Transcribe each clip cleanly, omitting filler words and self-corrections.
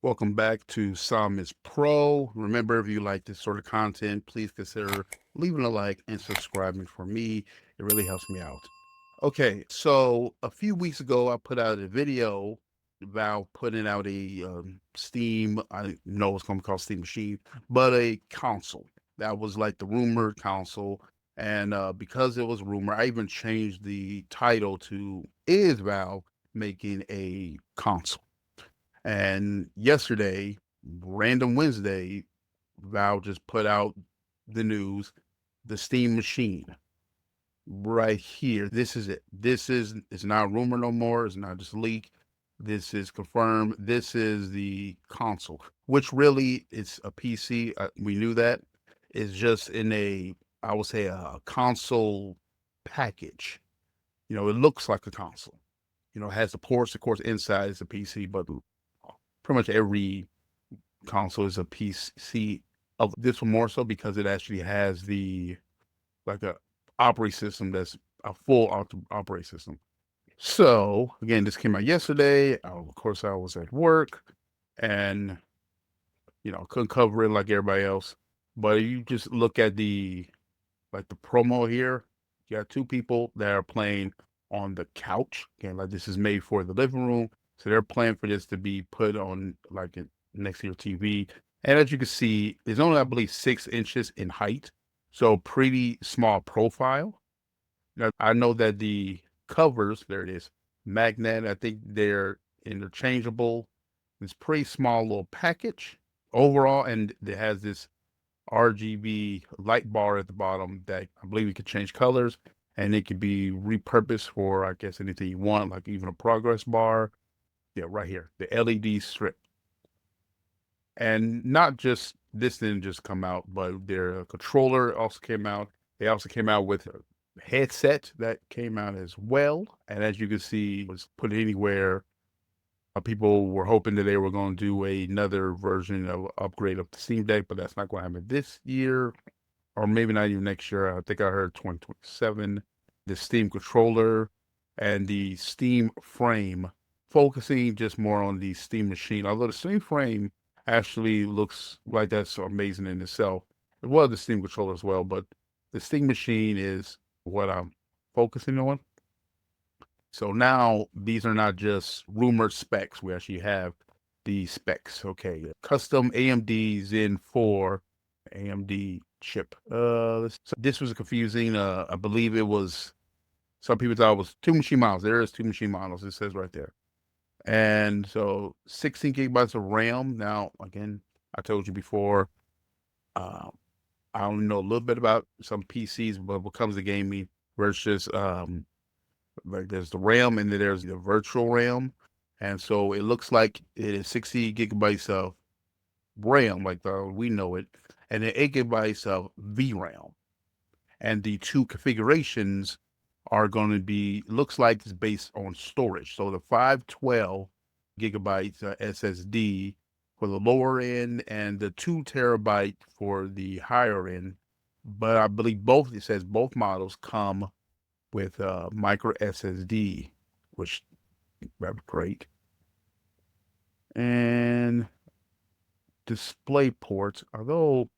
Welcome back to Psalmist Pro. Remember, if you like this sort of content, please consider leaving a like and subscribing for me. It really helps me out. Okay, so a few weeks ago, I put out a video about putting out a Steam, I know it's going to be called Steam Machine, but a console. That was like the rumored console. And because it was rumor, I even changed the title to Is Valve Making a Console? And yesterday, random Wednesday, Valve just put out the news, the Steam Machine right here. This is it. It's not rumor no more. It's not just a leak. This is confirmed. This is the console, which really is a PC. We knew that. It's just in a, I would say, a console package. It looks like a console. It has the ports, of course, inside is a PC, but pretty much every console is a PC. Of this one more so because it actually has the like a operating system that's a full operating system. So again, this came out yesterday. Of course, I was at work, and couldn't cover it like everybody else. But you just look at the promo here. You got two people that are playing on the couch. Again, like this is made for the living room. So they're planning for this to be put on next to your TV. And as you can see, it's only, I believe, 6 inches in height. So pretty small profile. Now, I know that the covers, there it is, magnet, I think they're interchangeable. It's pretty small little package overall, and it has this RGB light bar at the bottom that I believe you could change colors, and it could be repurposed for, I guess, anything you want, like even a progress bar. Yeah, right here, the LED strip. And not just this didn't just come out, but their controller also came out. They also came out with a headset that came out as well. And as you can see, it was put anywhere. People were hoping that they were going to do another version of upgrade of the Steam Deck, but that's not going to happen this year, or maybe not even next year. I think I heard 2027. The Steam controller and the Steam frame, focusing just more on the Steam machine. Although the Steam frame actually looks like that's amazing in itself. It was the Steam controller as well, but the Steam machine is what I'm focusing on. So now these are not just rumored specs. We actually have the specs. Okay, custom AMD Zen 4 AMD chip. So this was confusing. I believe it was, some people thought it was two machine models. There is two machine models. It says right there. And so 16 gigabytes of RAM. Now, again, I told you before, uh, I only know a little bit about some PCs, but when it comes to gaming, versus like there's the RAM and then there's the virtual RAM. And so it looks like it is 60 gigabytes of RAM, like we know it, and then 8 gigabytes of VRAM. And the two configurations are going to be, looks like it's based on storage. So the 512 gigabytes SSD for the lower end and the 2 terabyte for the higher end. But I believe both, it says both models come with micro SSD, which that's great. And display ports, although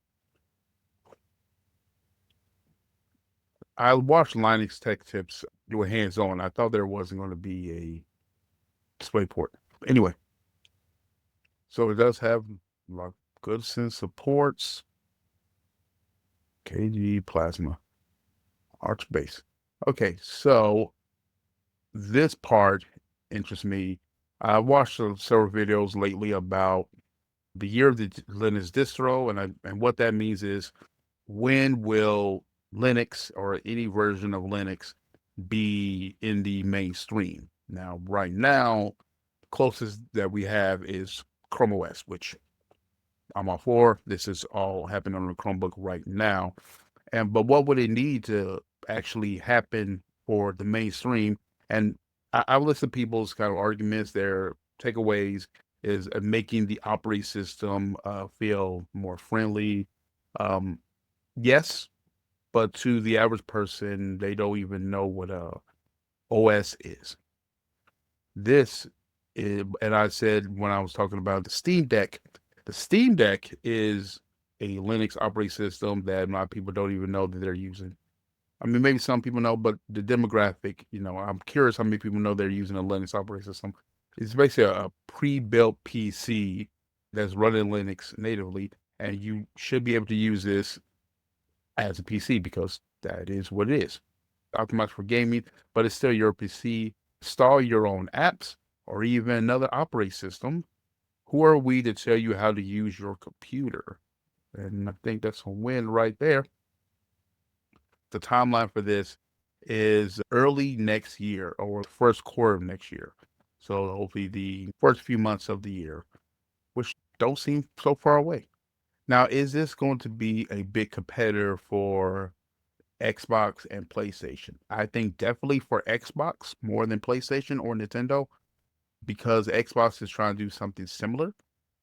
I watched Linux Tech Tips do a hands-on, I thought there wasn't going to be a display port. Anyway, so it does have like good sense supports, KG Plasma, Archbase. Okay, so this part interests me. I watched several videos lately about the year of the Linux distro, and what that means is when will Linux or any version of Linux be in the mainstream? Now, right now, closest that we have is Chrome OS, which I'm all for. This is all happening on the Chromebook right now. But what would it need to actually happen for the mainstream? And I listen to people's kind of arguments, their takeaways is making the operating system feel more friendly. Um, yes, but to the average person, they don't even know what a OS is. This And I said when I was talking about the Steam Deck is a Linux operating system that a lot of people don't even know that they're using. I mean, maybe some people know, but the demographic, I'm curious how many people know they're using a Linux operating system. It's basically a pre-built PC that's running Linux natively, and you should be able to use this as a PC because that is what it is. Optimized for gaming, but it's still your PC. Install your own apps or even another operating system. Who are we to tell you how to use your computer? And I think that's a win right there. The timeline for this is early next year or first quarter of next year. So hopefully the first few months of the year, which don't seem so far away. Now, is this going to be a big competitor for Xbox and PlayStation? I think definitely for Xbox more than PlayStation or Nintendo because Xbox is trying to do something similar.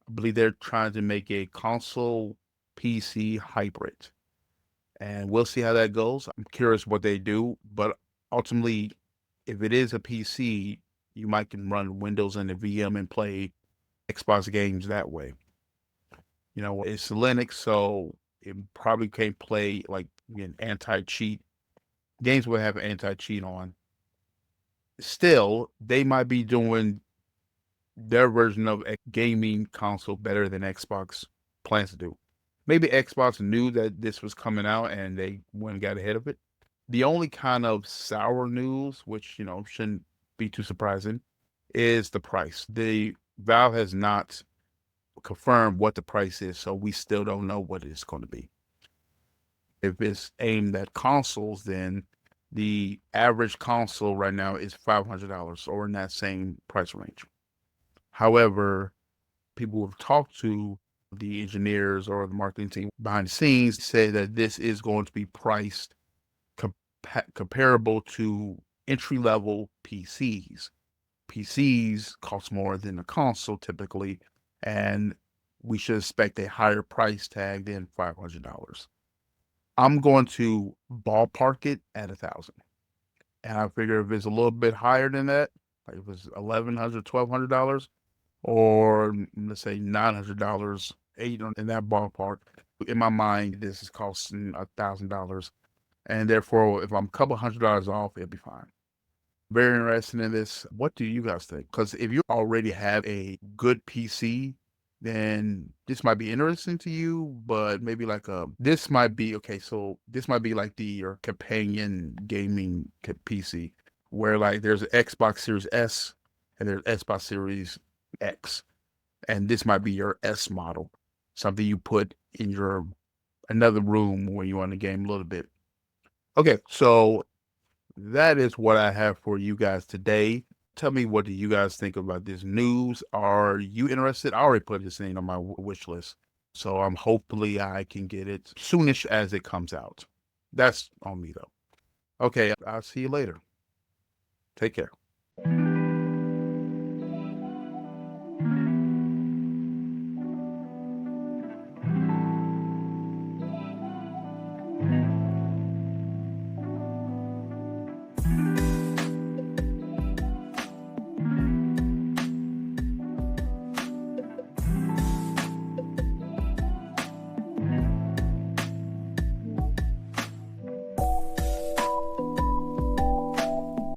I believe they're trying to make a console PC hybrid, and we'll see how that goes. I'm curious what they do, but ultimately, if it is a PC, you might can run Windows and a VM and play Xbox games that way. It's Linux, so it probably can't play like an anti-cheat. Games will have anti-cheat on. Still, they might be doing their version of a gaming console better than Xbox plans to do. Maybe Xbox knew that this was coming out and they went and got ahead of it. The only kind of sour news, which shouldn't be too surprising, is the price. The Valve has not confirmed what the price is, so we still don't know what it's going to be. If it's aimed at consoles, then the average console right now is $500 or in that same price range. However, people who've talked to the engineers or the marketing team behind the scenes say that this is going to be priced comparable to entry level PCs. PCs cost more than a console typically, and we should expect a higher price tag than $500. I'm going to ballpark it at 1,000, and I figure if it's a little bit higher than that, like if it's $1,100, $1,200, or let's say $900, in that ballpark. In my mind, this is costing $1,000, and therefore, if I'm a couple $100 off, it'll be fine. Very interested in this. What do you guys think? Because if you already have a good PC, then this might be interesting to you, but maybe this might be okay. So this might be like your companion gaming PC, where like there's an Xbox Series S and there's Xbox Series X, and this might be your S model, something you put in your another room where you want to game a little bit. Okay, so that is what I have for you guys today. Tell me, what do you guys think about this news? Are you interested? I already put this thing on my wish list, so I'm hopefully I can get it soonish as it comes out. That's on me though. Okay, I'll see you later. Take care.